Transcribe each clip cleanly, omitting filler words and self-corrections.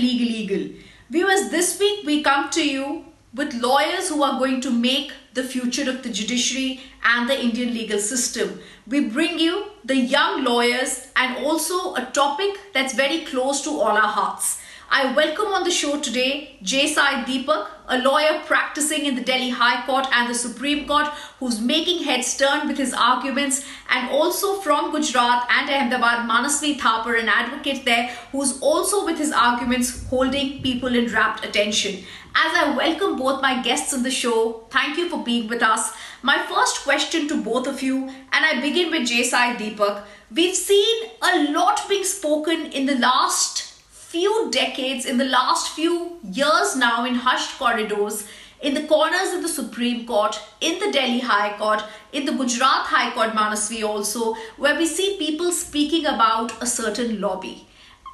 legal. Viewers, this week we come to you with lawyers who are going to make the future of the judiciary and the Indian legal system. We bring you the young lawyers and also a topic that's very close to all our hearts. I welcome on the show today J. Sai Deepak, a lawyer practicing in the Delhi High Court and the Supreme Court, who's making heads turn with his arguments, and also from Gujarat and Ahmedabad, Manasvi Thapar, an advocate there, who's also with his arguments holding people in rapt attention. As I welcome both my guests on the show, thank you for being with us. My first question to both of you, and I begin with J. Sai Deepak. We've seen a lot being spoken in the last few decades, in the last few years now, in hushed corridors, in the corners of the Supreme Court, in the Delhi High Court, in the Gujarat High Court, Manasvi also, where we see people speaking about a certain lobby.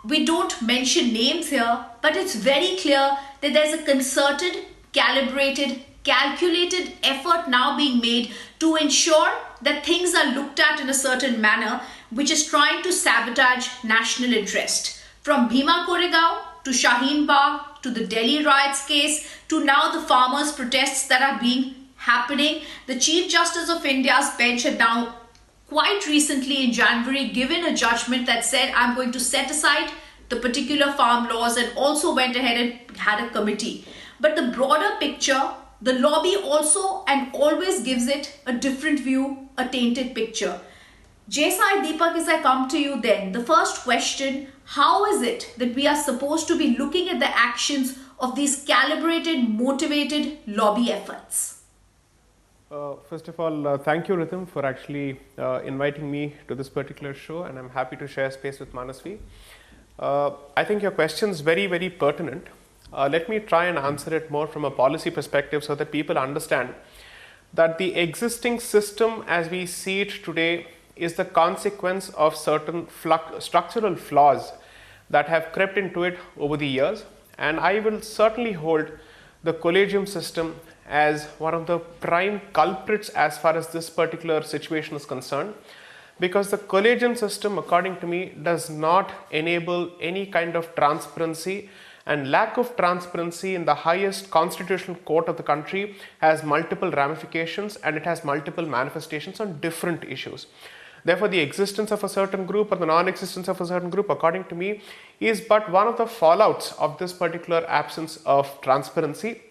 We don't mention names here, but it's very clear that there's a concerted, calibrated, calculated effort now being made to ensure that things are looked at in a certain manner, which is trying to sabotage national interest. From Bhima Koregaon to Shaheen Bagh to the Delhi riots case to now the farmers' protests that are happening, the Chief Justice of India's bench had now quite recently in January given a judgment that said, I'm going to set aside the particular farm laws, and also went ahead and had a committee. But the broader picture, the lobby also and always gives it a different view, a tainted picture. J. Sai Deepak, as I come to you then, the first question, how is it that we are supposed to be looking at the actions of these calibrated, motivated lobby efforts? First of all, thank you, Rhythm, for actually inviting me to this particular show, and I'm happy to share space with Manasvi. I think your question is very, very pertinent. Let me try and answer it more from a policy perspective so that people understand that the existing system as we see it today is the consequence of certain structural flaws that have crept into it over the years. And I will certainly hold the collegium system as one of the prime culprits as far as this particular situation is concerned, because the collegium system, according to me, does not enable any kind of transparency, and lack of transparency in the highest constitutional court of the country has multiple ramifications and it has multiple manifestations on different issues. Therefore, the existence of a certain group or the non-existence of a certain group, according to me, is but one of the fallouts of this particular absence of transparency.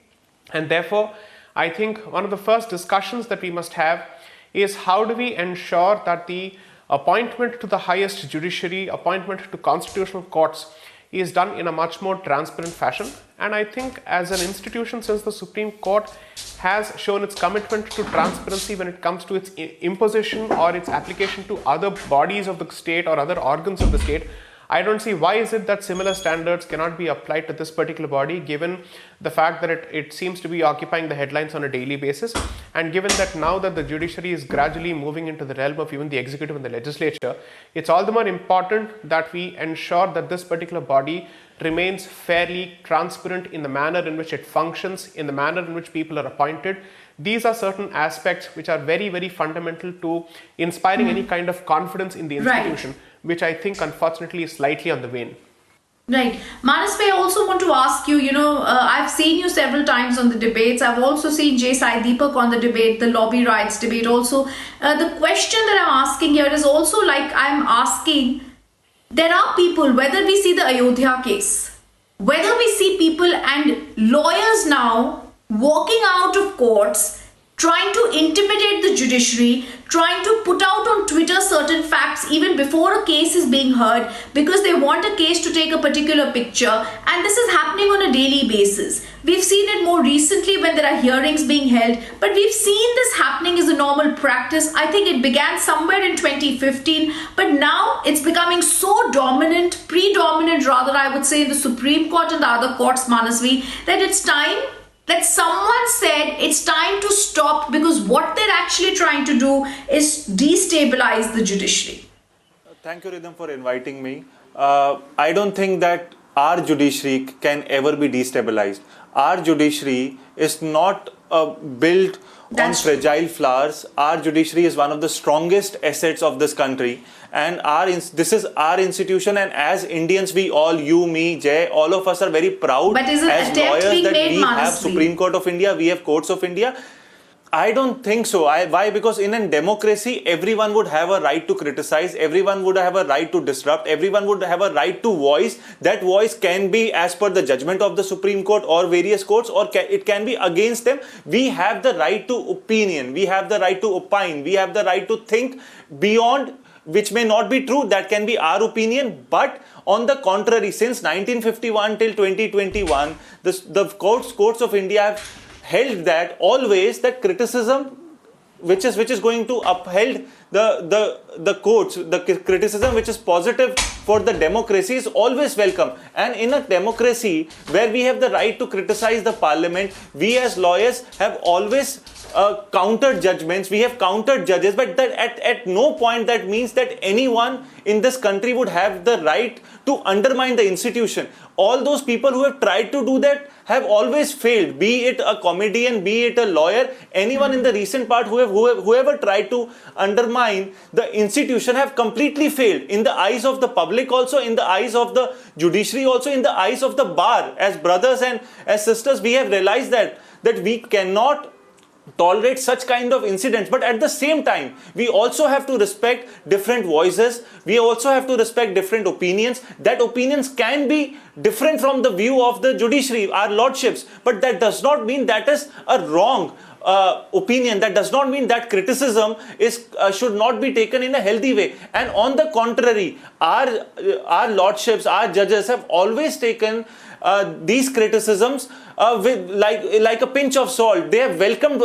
And therefore, I think one of the first discussions that we must have is how do we ensure that the appointment to the highest judiciary, appointment to constitutional courts is done in a much more transparent fashion. And I think as an institution, since the Supreme Court has shown its commitment to transparency when it comes to its imposition or its application to other bodies of the state or other organs of the state, I don't see why is it that similar standards cannot be applied to this particular body, given the fact that it seems to be occupying the headlines on a daily basis, and given that now that the judiciary is gradually moving into the realm of even the executive and the legislature, it's all the more important that we ensure that this particular body remains fairly transparent in the manner in which it functions, in the manner in which people are appointed. These are certain aspects which are very, very fundamental to inspiring any kind of confidence in the institution, right, which I think unfortunately is slightly on the wane. Right. Manasvi, I also want to ask you, I've seen you several times on the debates. I've also seen J. Sai Deepak on the debate, the lobby rights debate also. The question that I'm asking here is also like I'm asking, there are people, whether we see the Ayodhya case, whether we see people and lawyers now walking out of courts, trying to intimidate the judiciary, trying to put out on Twitter certain facts even before a case is being heard because they want a case to take a particular picture, and this is happening on a daily basis. We've seen it more recently when there are hearings being held, but we've seen this happening as a normal practice. I think it began somewhere in 2015, but now it's becoming so predominant rather, I would say, in the Supreme Court and the other courts, Manasvi, that it's time that someone said it's time to stop, because what they're actually trying to do is destabilize the judiciary. Thank you, Rhythm, for inviting me. I don't think that our judiciary can ever be destabilized. Our judiciary is not built on fragile flowers. Our judiciary is one of the strongest assets of this country, and this is our institution. And as Indians, we all, you, me, Jay, all of us are very proud as lawyers that we have Supreme Court of India, we have courts of India. I don't think so. Why? Because in a democracy, everyone would have a right to criticize, everyone would have a right to disrupt, everyone would have a right to voice. That voice can be as per the judgment of the Supreme Court or various courts, or it can be against them. We have the right to opinion, we have the right to opine, we have the right to think beyond, which may not be true. That can be our opinion. But on the contrary, since 1951 till 2021, the courts of India have held that always that criticism which is going to uphold the courts, the criticism which is positive for the democracy is always welcome. And in a democracy where we have the right to criticize the parliament, we as lawyers have always countered judgments, we have countered judges, but that at no point that means that anyone in this country would have the right to undermine the institution. All those people who have tried to do that have always failed, be it a comedian, be it a lawyer, anyone in the recent part whoever tried to undermine the institution have completely failed in the eyes of the public also, in the eyes of the judiciary also, in the eyes of the bar. As brothers and as sisters, we have realized that we cannot tolerate such kind of incidents, but at the same time we also have to respect different voices, we also have to respect different opinions. That opinions can be different from the view of the judiciary, our lordships, but that does not mean that is a wrong opinion. That does not mean that criticism is should not be taken in a healthy way. And on the contrary, our lordships, our judges have always taken these criticisms with like a pinch of salt. They have welcomed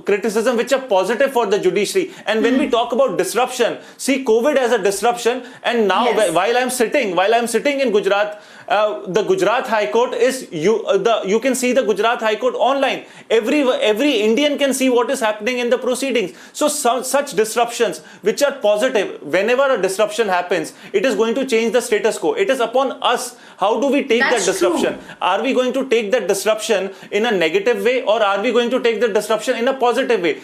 criticism which are positive for the judiciary. And when we talk about disruption, see COVID as a disruption. And now while I'm sitting in Gujarat, the Gujarat High Court is you can see the Gujarat High Court online. Every Indian can see what is happening in the proceedings. So such disruptions which are positive, whenever a disruption happens, it is going to change the status quo. It is upon us. How do we take that disruption? True. Are we going to take that disruption in a negative way, or are we going to take the disruption in a positive way?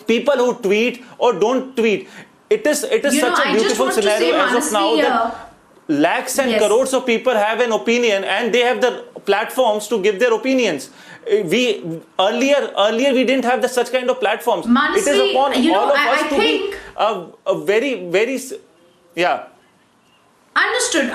People who tweet or don't tweet, it is such a beautiful scenario as of now that lakhs and crores of people have an opinion and they have the platforms to give their opinions. We earlier we didn't have such kind of platforms. Manasvi, it is upon all of us to be a very Understood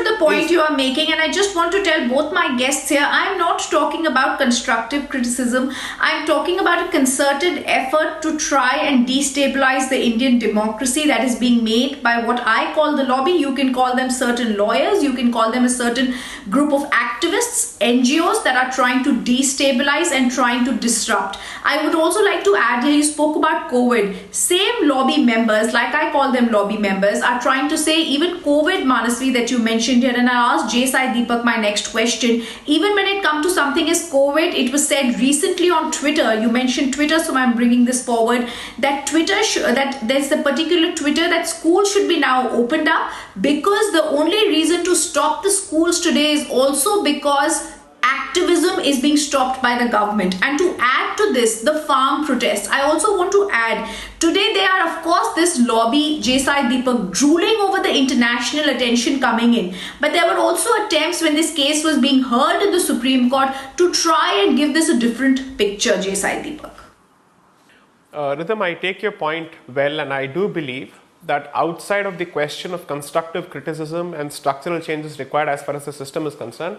the point you are making, and I just want to tell both my guests here, I am not talking about constructive criticism. I am talking about a concerted effort to try and destabilize the Indian democracy that is being made by what I call the lobby. You can call them certain lawyers, you can call them a certain group of activists, NGOs that are trying to destabilize and trying to disrupt. I would also like to add here, you spoke about COVID. Same lobby members, like I call them lobby members, are trying to say even COVID, Manasvi, that you mentioned here, and I asked Jay Sai Deepak my next question. Even when it comes to something as COVID, it was said recently on Twitter, you mentioned Twitter, so I'm bringing this forward, that that there's a particular Twitter that schools should be now opened up, because the only reason to stop the schools today is also because activism is being stopped by the government. And to add to this, the farm protests, I also want to add, today they are of course this lobby, Jay Sai Deepak, drooling over the international attention coming in, but there were also attempts when this case was being heard in the Supreme Court to try and give this a different picture. Jay Sai Deepak. Rhythm, I take your point well, and I do believe that outside of the question of constructive criticism and structural changes required as far as the system is concerned,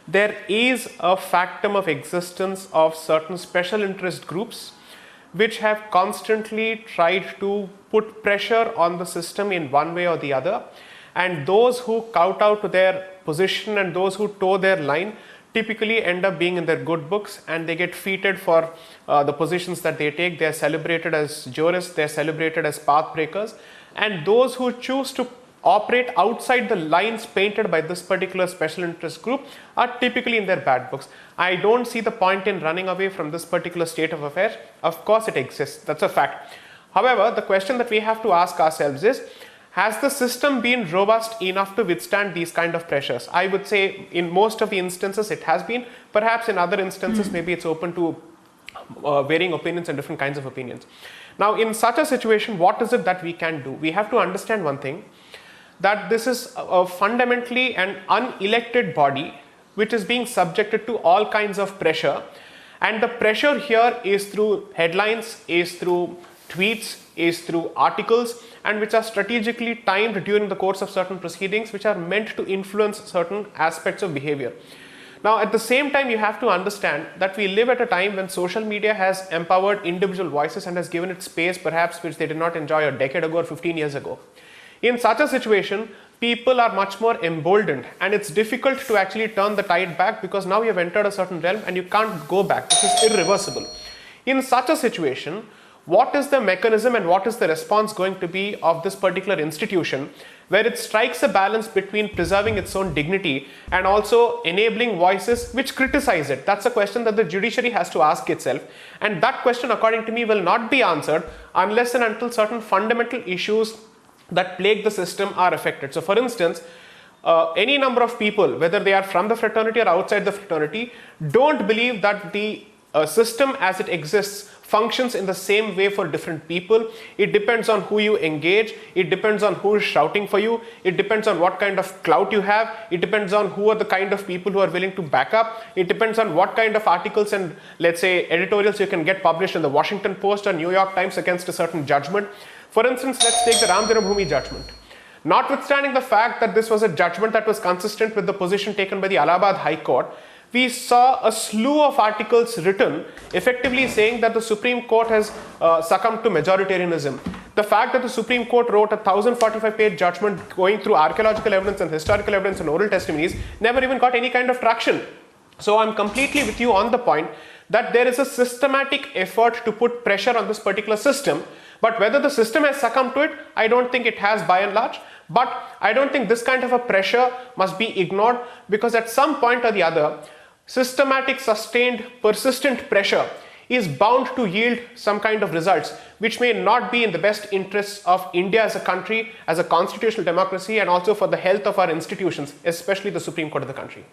there is a factum of existence of certain special interest groups which have constantly tried to put pressure on the system in one way or the other, and those who kowtow to their position and those who toe their line typically end up being in their good books, and they get feted for the positions that they take. They are celebrated as jurists, they are celebrated as path breakers, and those who choose to operate outside the lines painted by this particular special interest group are typically in their bad books. I don't see the point in running away from this particular state of affairs. Of course it exists, that's a fact. However, the question that we have to ask ourselves is, has the system been robust enough to withstand these kind of pressures? I would say in most of the instances it has been. Perhaps in other instances, maybe it's open to varying opinions and different kinds of opinions. Now, in such a situation, what is it that we can do? We have to understand one thing, that this is fundamentally an unelected body which is being subjected to all kinds of pressure, and the pressure here is through headlines, is through tweets, is through articles, and which are strategically timed during the course of certain proceedings, which are meant to influence certain aspects of behavior. Now, at the same time, you have to understand that we live at a time when social media has empowered individual voices and has given it space perhaps which they did not enjoy a decade ago or 15 years ago. In such a situation, people are much more emboldened, and it's difficult to actually turn the tide back, because now you have entered a certain realm and you can't go back. This is irreversible. In such a situation, what is the mechanism and what is the response going to be of this particular institution, where it strikes a balance between preserving its own dignity and also enabling voices which criticize it? That's a question that the judiciary has to ask itself, and that question, according to me, will not be answered unless and until certain fundamental issues that plague the system are affected. So, for instance, any number of people, whether they are from the fraternity or outside the fraternity, don't believe that the system as it exists functions in the same way for different people. It depends on who you engage, it depends on who is shouting for you, it depends on what kind of clout you have, it depends on who are the kind of people who are willing to back up, it depends on what kind of articles and, let's say, editorials you can get published in the Washington Post or New York Times against a certain judgment. For instance, let's take the Ram Janmabhoomi judgment. Notwithstanding the fact that this was a judgment that was consistent with the position taken by the Allahabad High Court, we saw a slew of articles written effectively saying that the Supreme Court has succumbed to majoritarianism. The fact that the Supreme Court wrote a 1045-page judgment going through archaeological evidence and historical evidence and oral testimonies never even got any kind of traction. So I'm completely with you on the point that there is a systematic effort to put pressure on this particular system, but whether the system has succumbed to it, I don't think it has by and large. But I don't think this kind of a pressure must be ignored, because at some point or the other, systematic, sustained, persistent pressure is bound to yield some kind of results which may not be in the best interests of India as a country, as a constitutional democracy, and also for the health of our institutions, especially the Supreme Court of the country.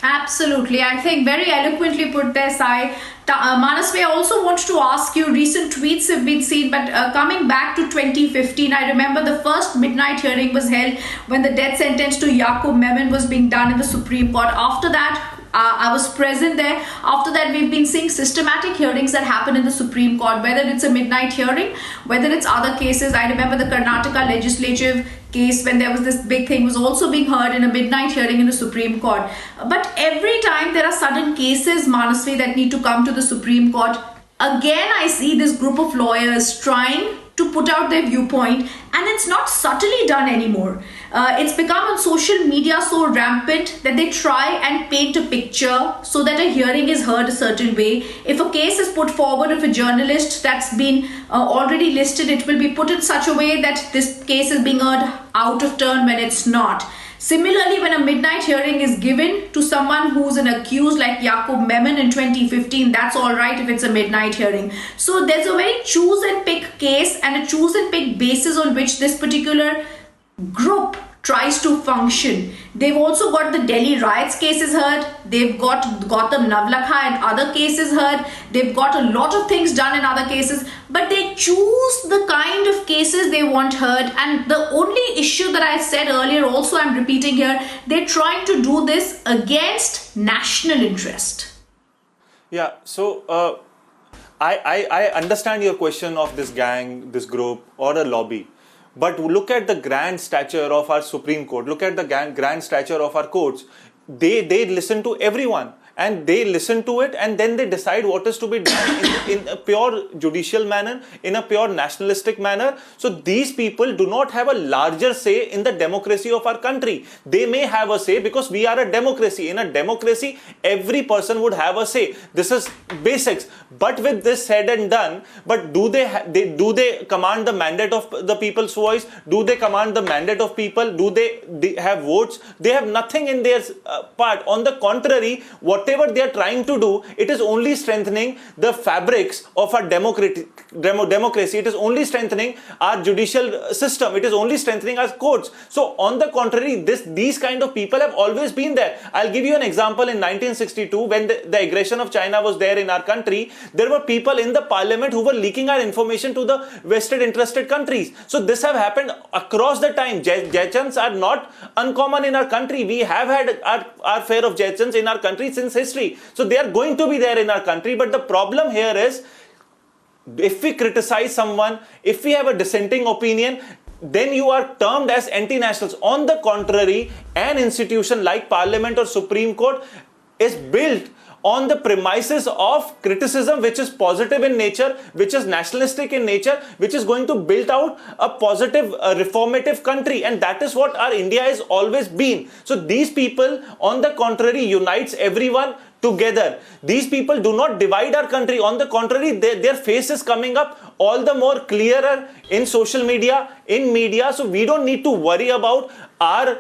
Absolutely. I think very eloquently put there, Sai. Manasvi, I also want to ask you, recent tweets have been seen, but coming back to 2015, I remember the first midnight hearing was held when the death sentence to Yaqub Memon was being done in the Supreme Court. After that, I was present there. After that, we've been seeing systematic hearings that happen in the Supreme Court, whether it's a midnight hearing, whether it's other cases. I remember the Karnataka legislative case when there was this big thing was also being heard in a midnight hearing in the Supreme Court. But every time there are sudden cases, Manasvi, that need to come to the Supreme Court, again I see this group of lawyers trying to put out their viewpoint, and it's not subtly done anymore. It's become on social media so rampant that they try and paint a picture so that a hearing is heard a certain way. If a case is put forward of a journalist that's been already listed, it will be put in such a way that this case is being heard out of turn when it's not. Similarly, when a midnight hearing is given to someone who's an accused like Yaqub Memon in 2015, that's all right if it's a midnight hearing. So there's a very choose and pick case and a choose and pick basis on which this particular group tries to function. They've also got the Delhi riots cases heard. They've got Gautam Navlakha and other cases heard. They've got a lot of things done in other cases, but they choose the kind of cases they want heard. And the only issue that I said earlier, also I'm repeating here, they're trying to do this against national interest. Yeah, so I understand your question of this gang, this group, or a lobby. But look at the grand stature of our Supreme Court. Look at the grand stature of our courts. They listen to everyone, and they listen to it, and then they decide what is to be done in a pure judicial manner, in a pure nationalistic manner. So these people do not have a larger say in the democracy of our country. They may have a say because we are a democracy. In a democracy, every person would have a say. This is basics. But with this said and done, but do they command the mandate of the people's voice? Do they command the mandate of people? Do they have votes? They have nothing in their part. On the contrary, what whatever they are trying to do, it is only strengthening the fabrics of our democracy. It is only strengthening our judicial system. It is only strengthening our courts. So on the contrary, these kind of people have always been there. I'll give you an example. In 1962, when the aggression of China was there in our country, there were people in the parliament who were leaking our information to the vested interested countries. So this have happened across the time. Jechans are not uncommon in our country. We have had our fair of Jechans in our country since history. So they are going to be there in our country. But the problem here is, if we criticize someone, if we have a dissenting opinion, then you are termed as anti-nationals. On the contrary, an institution like Parliament or Supreme Court is built on the premises of criticism, which is positive in nature, which is nationalistic in nature, which is going to build out a positive, reformative country. And that is what our India has always been. So these people, on the contrary, unites everyone together. These people do not divide our country. On the contrary, their face is coming up all the more clearer in social media, in media. So we don't need to worry about our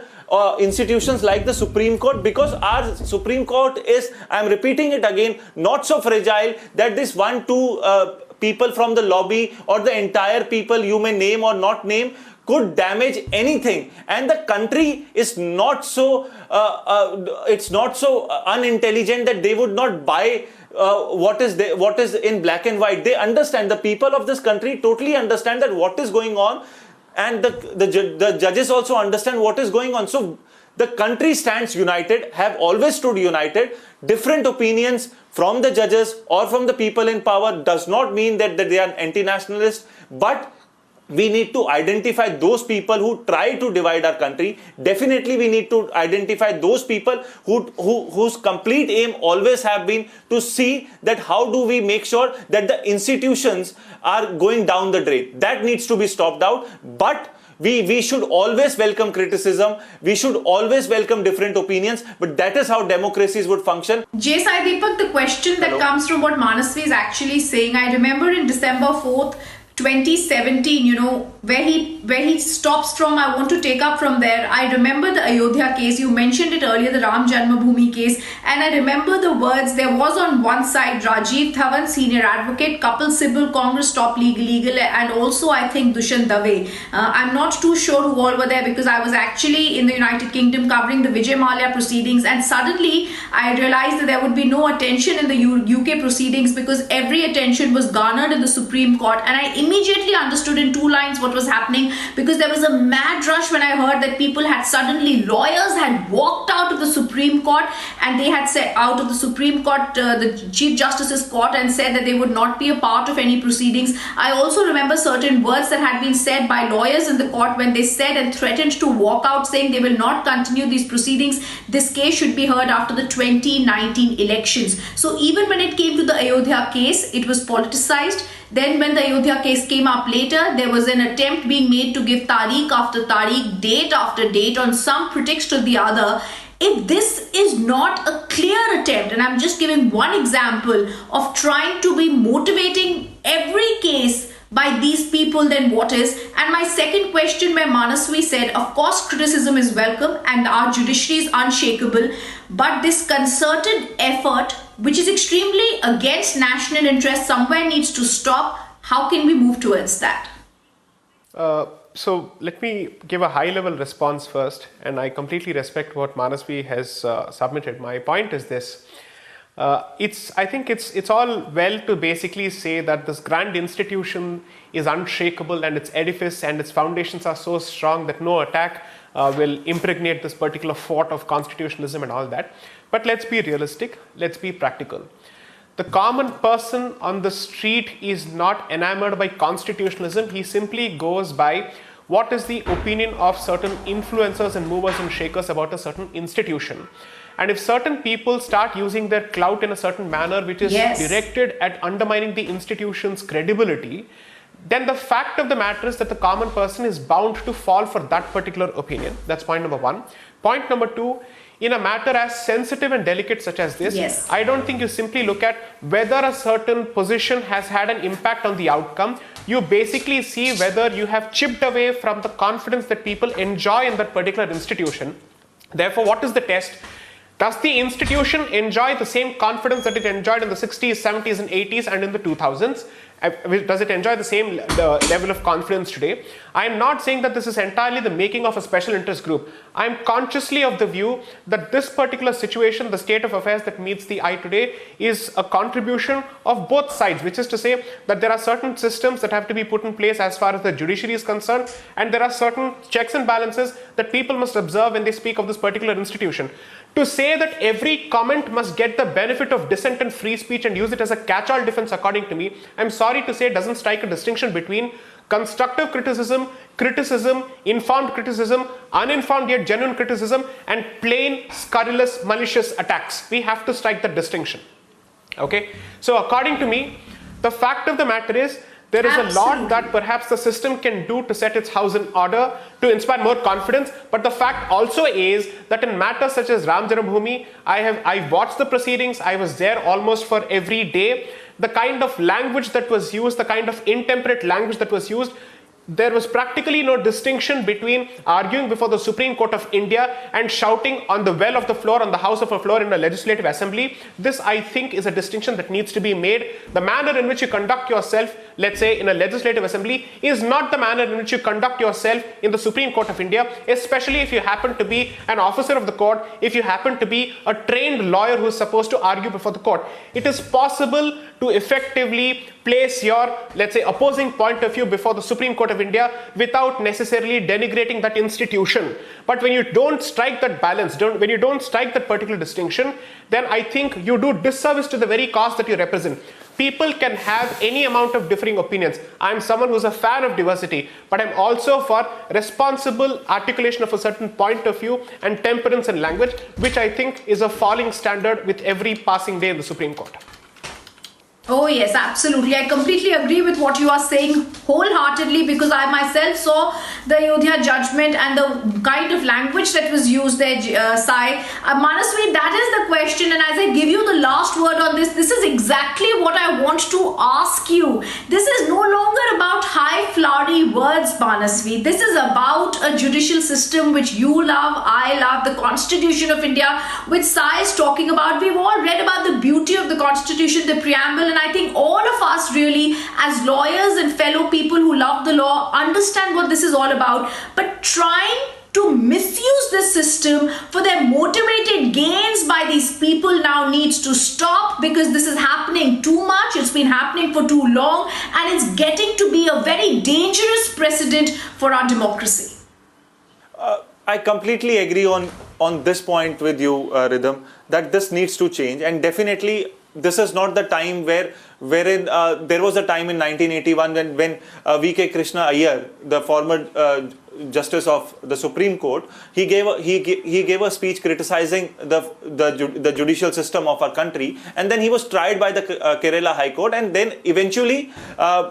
institutions like the Supreme Court, because our Supreme Court is, I'm repeating it again, not so fragile that this 1-2 people from the lobby or the entire people you may name or not name could damage anything. And the country is not so unintelligent that they would not buy what is in black and white. They understand, the people of this country totally understand that what is going on, and the judges also understand what is going on. So the country stands united, have always stood united. Different opinions from the judges or from the people in power does not mean that they are anti-nationalist, but we need to identify those people who try to divide our country. Definitely we need to identify those people whose complete aim always have been to see that how do we make sure that the institutions are going down the drain. That needs to be stopped out. But we should always welcome criticism. We should always welcome different opinions. But that is how democracies would function. J. Sai Deepak, the question that comes from what Manasvi is actually saying, I remember in December 4th, 2017, where he stops from, I want to take up from there. I remember the Ayodhya case. You mentioned it earlier, the Ram Janmabhoomi case. And I remember the words. There was on one side Rajiv Dhawan, senior advocate, Kapil Sibal, Congress top legal, and also I think Dushyant Dave. I'm not too sure who all were there, because I was actually in the United Kingdom covering the Vijay Mallya proceedings, and suddenly I realized that there would be no attention in the UK proceedings, because every attention was garnered in the Supreme Court. And I immediately understood in 2 lines what was happening, because there was a mad rush when I heard that lawyers had walked out of the Supreme Court, and they had said out of the Supreme Court, the Chief Justice's court, and said that they would not be a part of any proceedings. I also remember certain words that had been said by lawyers in the court when they said and threatened to walk out, saying they will not continue these proceedings. This case should be heard after the 2019 elections. So even when it came to the Ayodhya case, it was politicized. Then when the Ayodhya case came up later, there was an attempt being made to give tariq after tariq, date after date on some pretext or the other. If this is not a clear attempt, and I'm just giving one example of trying to be motivating every case by these people, then what is? And my second question, where Manasvi said, of course criticism is welcome and our judiciary is unshakable, but this concerted effort, which is extremely against national interest, somewhere needs to stop. How can we move towards that? So let me give a high-level response first, and I completely respect what Manasvi has submitted. My point is this. I think it's all well to basically say that this grand institution is unshakable, and its edifice and its foundations are so strong that no attack will impregnate this particular fort of constitutionalism and all that. But let's be realistic, let's be practical. The common person on the street is not enamored by constitutionalism. He simply goes by what is the opinion of certain influencers and movers and shakers about a certain institution. And if certain people start using their clout in a certain manner which is directed at undermining the institution's credibility, then the fact of the matter is that the common person is bound to fall for that particular opinion. That's point number 1. Point number 2, in a matter as sensitive and delicate such as this, I don't think you simply look at whether a certain position has had an impact on the outcome. You basically see whether you have chipped away from the confidence that people enjoy in that particular institution. Therefore, what is the test? Does the institution enjoy the same confidence that it enjoyed in the 60s, 70s, and 80s and in the 2000s? Does it enjoy the same level of confidence today? I am not saying that this is entirely the making of a special interest group. I am consciously of the view that this particular situation, the state of affairs that meets the eye today, is a contribution of both sides, which is to say that there are certain systems that have to be put in place as far as the judiciary is concerned, and there are certain checks and balances that people must observe when they speak of this particular institution. To say that every comment must get the benefit of dissent and free speech and use it as a catch-all defense, according to me, I'm sorry to say, doesn't strike a distinction between constructive criticism, informed criticism, uninformed yet genuine criticism, and plain, scurrilous, malicious attacks. We have to strike that distinction. Okay? So according to me, the fact of the matter is, there is a lot that perhaps the system can do to set its house in order, to inspire more confidence. But the fact also is that in matters such as Ram Janmabhoomi, I watched the proceedings. I was there almost for every day. The kind of language that was used, the kind of intemperate language that was used, there was practically no distinction between arguing before the Supreme Court of India and shouting on the well of the floor, on the house of a floor in a legislative assembly. This, I think, is a distinction that needs to be made. The manner in which you conduct yourself, let's say, in a legislative assembly is not the manner in which you conduct yourself in the Supreme Court of India, especially if you happen to be an officer of the court, if you happen to be a trained lawyer who is supposed to argue before the court. It is possible to effectively place your, let's say, opposing point of view before the Supreme Court of India without necessarily denigrating that institution. But when you don't strike that balance, when you don't strike that particular distinction, then I think you do disservice to the very cause that you represent. People can have any amount of differing opinions. I'm someone who's a fan of diversity, but I'm also for responsible articulation of a certain point of view and temperance in language, which I think is a falling standard with every passing day in the Supreme Court. Oh yes, absolutely. I completely agree with what you are saying wholeheartedly, because I myself saw the Ayodhya judgment and the kind of language that was used there, Sai. Manasvi, that is the question, and as I give you the last word on this, this is exactly what I want to ask you. This is no longer about high flowery words, Manasvi. This is about a judicial system which you love, I love, the Constitution of India, which Sai is talking about. We've all read about the beauty of the Constitution, the preamble, and I think all of us really, as lawyers and fellow people who love the law, understand what this is all about. But trying to misuse this system for their motivated gains by these people now needs to stop, because this is happening too much. It's been happening for too long, and it's getting to be a very dangerous precedent for our democracy. I completely agree on this point with you, Rhythm, that this needs to change, and definitely this is not the time wherein there was a time in 1981 when V.K. Krishna Iyer, the former Justice of the Supreme Court, he gave a speech criticizing the judicial system of our country, and then he was tried by the Kerala High Court, and then eventually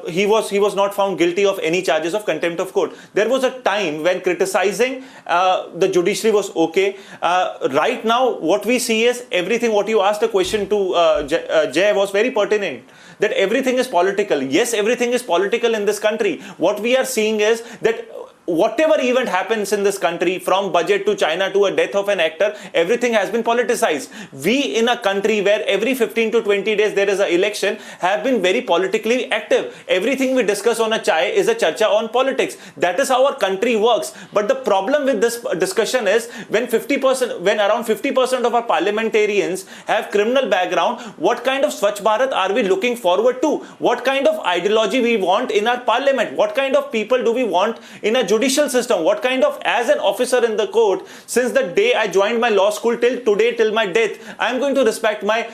he was not found guilty of any charges of contempt of court. There was a time when criticizing the judiciary was okay. Right now, what we see is everything. What you asked a question to Jay was very pertinent. That everything is political. Yes, everything is political in this country. What we are seeing is that whatever event happens in this country, from budget to China to a death of an actor, everything has been politicized. We, in a country where every 15 to 20 days there is an election, have been very politically active. Everything we discuss on a chai is a charcha on politics. That is how our country works. But the problem with this discussion is when around 50% of our parliamentarians have criminal background, what kind of Swachh Bharat are we looking forward to? What kind of ideology we want in our parliament? What kind of people do we want in a judicial system? What kind of, as an officer in the court, since the day I joined my law school till today, till my death, I am going to respect my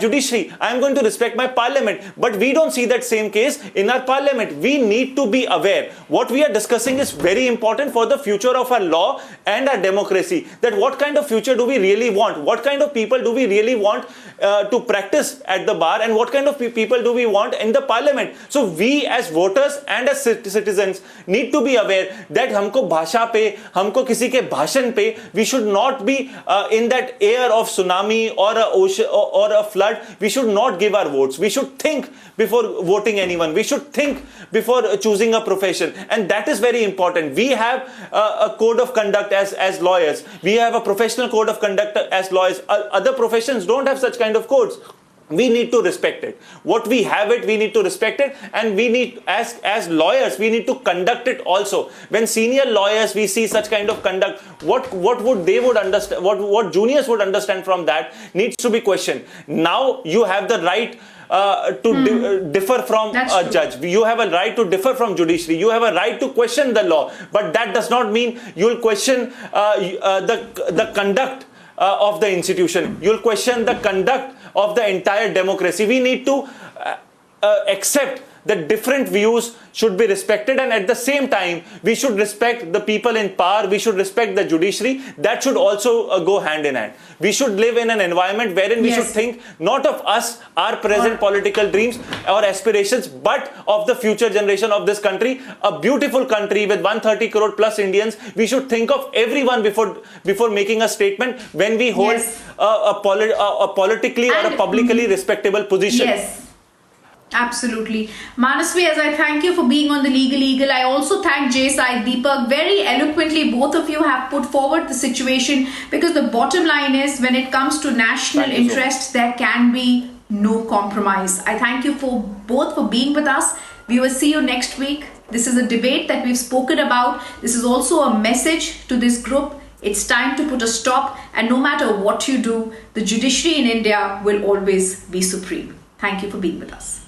judiciary. I am going to respect my parliament. But we don't see that same case in our parliament. We need to be aware. What we are discussing is very important for the future of our law and our democracy. That what kind of future do we really want? What kind of people do we really want to practice at the bar, and what kind of people do we want in the parliament? So we as voters and as citizens need to be be aware that हमको भाषा पे, हमको किसी के भाषण पे, we should not be in that air of tsunami or a ocean or a flood. We should not give our votes. We should think before voting anyone. We should think before choosing a profession, and that is very important. We have a code of conduct as lawyers. We have a professional code of conduct as lawyers. Other professions don't have such kind of codes. We need to respect it. What we have it, we need to respect it, and we need, as lawyers, we need to conduct it also. When senior lawyers, we see such kind of conduct, what would they would understand, what juniors would understand from that needs to be questioned. Now you have the right to differ from a judge. You have a right to differ from judiciary. You have a right to question the law, but that does not mean you'll question the conduct of the institution. You'll question the conduct of the entire democracy. We need to accept that different views should be respected, and at the same time we should respect the people in power. We should respect the judiciary. That should also go hand in hand. We should live in an environment wherein we should think not of us, our present political dreams or aspirations, but of the future generation of this country, a beautiful country with 130 crore plus Indians. We should think of everyone before making a statement when we hold a politically or a publicly respectable position. Yes. Absolutely. Manasvi, as I thank you for being on the Legal Eagle, I also thank Jay Sai Deepak. Very eloquently, both of you have put forward the situation, because the bottom line is, when it comes to national interest, there can be no compromise. I thank you both for being with us. We will see you next week. This is a debate that we've spoken about. This is also a message to this group. It's time to put a stop, and no matter what you do, the judiciary in India will always be supreme. Thank you for being with us.